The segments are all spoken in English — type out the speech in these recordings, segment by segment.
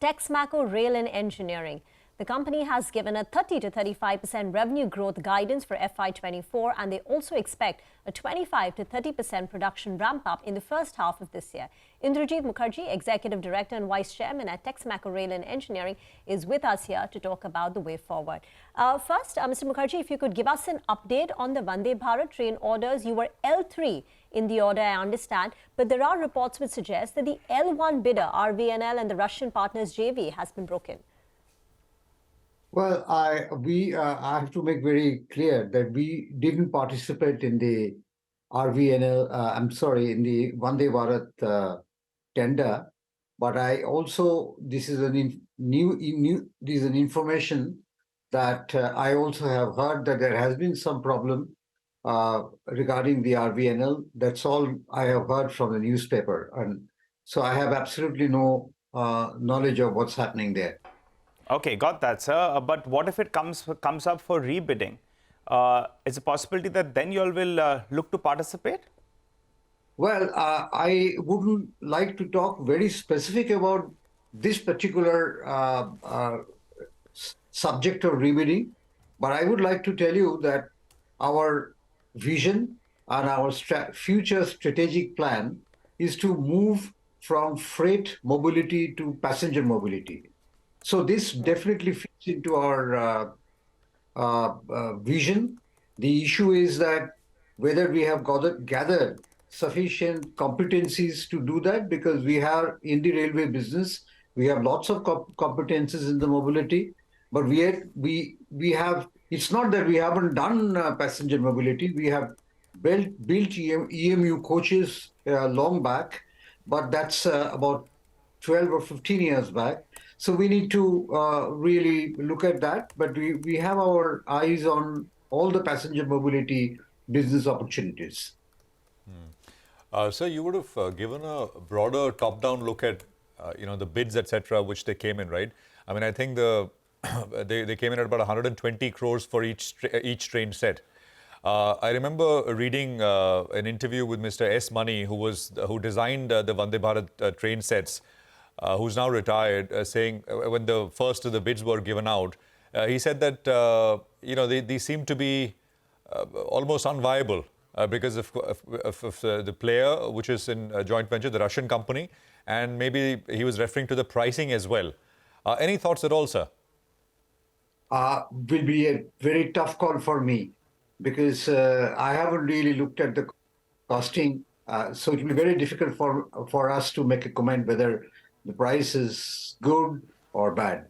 Texmaco Rail and Engineering. The company has given a 30 to 35% revenue growth guidance for FY24, and they also expect a 25 to 30% production ramp-up in the first half of this year. Indrajit Mukherjee, Executive Director and Vice Chairman at Texmaco Rail and Engineering, is with us here to talk about the way forward. First, Mr. Mukherjee, if you could give us an update on the Vande Bharat train orders. You were L3 in the order, I understand, but there are reports which suggest that the L1 bidder, RVNL, and the Russian partners JV has been broken. Well, I have to make very clear that we didn't participate in the RVNL, in the Vande Bharat tender, but I also, this is an information that I also have heard that there has been some problem regarding the RVNL. That's all I have heard from the newspaper, and so I have absolutely no knowledge of what's happening there. Okay, got that, sir. But what if it comes up for rebidding? Is a possibility that then you all will look to participate? Well, I wouldn't like to talk very specific about this particular subject of rebidding, but I would like to tell you that our vision and our future strategic plan is to move from freight mobility to passenger mobility. So this definitely fits into our vision. The issue is that whether we have gathered sufficient competencies to do that, because we have in the railway business, we have lots of competences in the mobility, but we have, it's not that we haven't done passenger mobility. We have built EMU coaches long back, but that's about 12 or 15 years back. So we need to really look at that, but we have our eyes on all the passenger mobility business opportunities. So you would have given a broader top-down look at the bids, etc., which they came in, right? I mean, I think they came in at about 120 crores for each train set. I remember reading an interview with Mr. S. Mani, who designed the Vande Bharat train sets. Who's now retired, saying when the first of the bids were given out, he said that they seem to be almost unviable because of the player, which is in a joint venture, the Russian company, and maybe he was referring to the pricing as well. Any thoughts at all, sir? Will be a very tough call for me, because I haven't really looked at the costing, so it will be very difficult for us to make a comment whether the price is good or bad.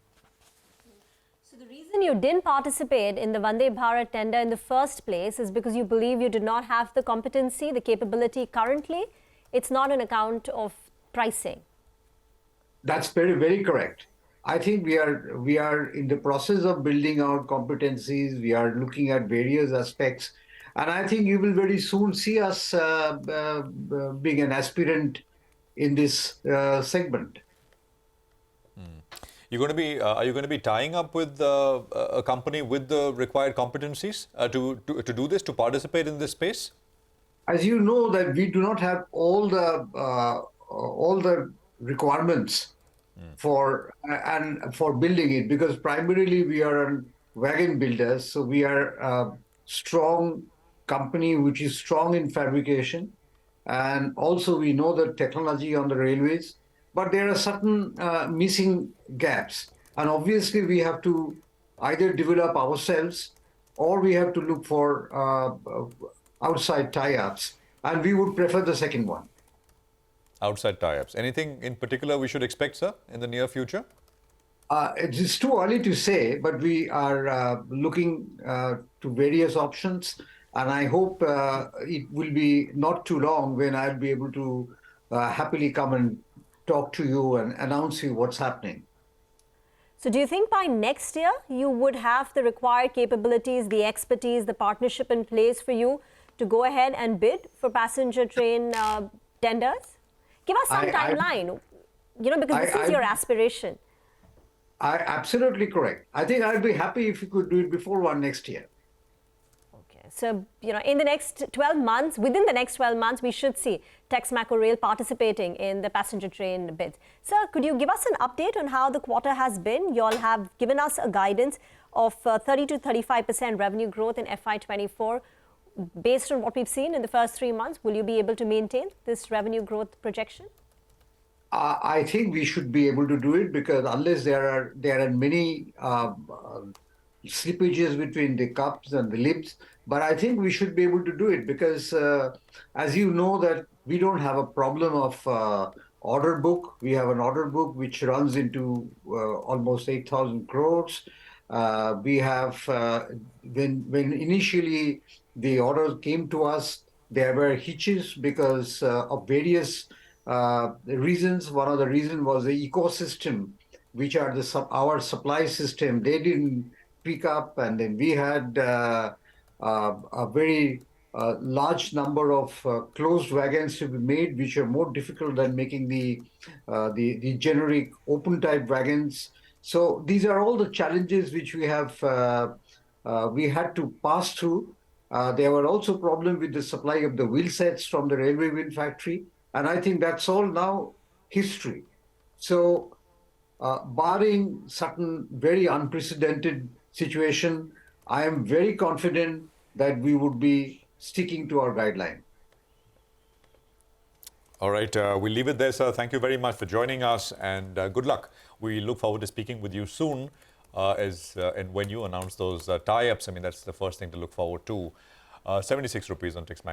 So the reason you didn't participate in the Vande Bharat tender in the first place is because you believe you did not have the competency, the capability currently. It's not an account of pricing. That's very, very correct. I think we are in the process of building our competencies. We are looking at various aspects. And I think you will very soon see us being an aspirant in this segment. Are you going to be tying up with a company with the required competencies to do this, to participate in this space? As you know, that we do not have all the requirements for building it, because primarily we are wagon builders. So we are a strong company which is strong in fabrication, and also we know the technology on the railways. But there are certain missing gaps. And obviously, we have to either develop ourselves or we have to look for outside tie-ups. And we would prefer the second one. Outside tie-ups. Anything in particular we should expect, sir, in the near future? It is too early to say, but we are looking to various options. And I hope it will be not too long when I'll be able to happily come and talk to you and announce you what's happening. So do you think by next year you would have the required capabilities, the expertise, the partnership in place for you to go ahead and bid for passenger train tenders? Give us some timeline, because this is your aspiration. Absolutely correct. I think I'd be happy if you could do it before next year. Okay. So, in the next 12 months, within the next 12 months, we should see Texmaco Rail participating in the passenger train bids. Sir, could you give us an update on how the quarter has been? You all have given us a guidance of 30 to 35% revenue growth in FY24. Based on what we've seen in the first 3 months, will you be able to maintain this revenue growth projection? I think we should be able to do it, because unless there are many slippages between the cups and the lips, but I think we should be able to do it, because as you know, that we don't have a problem of order book. We have an order book which runs into almost 8,000 crores. We have, when initially the orders came to us, there were hitches because of various reasons. One of the reasons was the ecosystem, which are our supply system. They didn't pick up, and then we had a very large number of closed wagons to be made, which are more difficult than making the generic open type wagons. So these are all the challenges which we have we had to pass through. There were also problems with the supply of the wheel sets from the railway wheel factory, and I think that's all now history. So barring certain very unprecedented situation, I am very confident that we would be sticking to our guideline. All right, we'll leave it there, sir. Thank you very much for joining us, and good luck. We look forward to speaking with you soon, and when you announce those tie-ups. I mean, that's the first thing to look forward to. 76 rupees on Texmaco.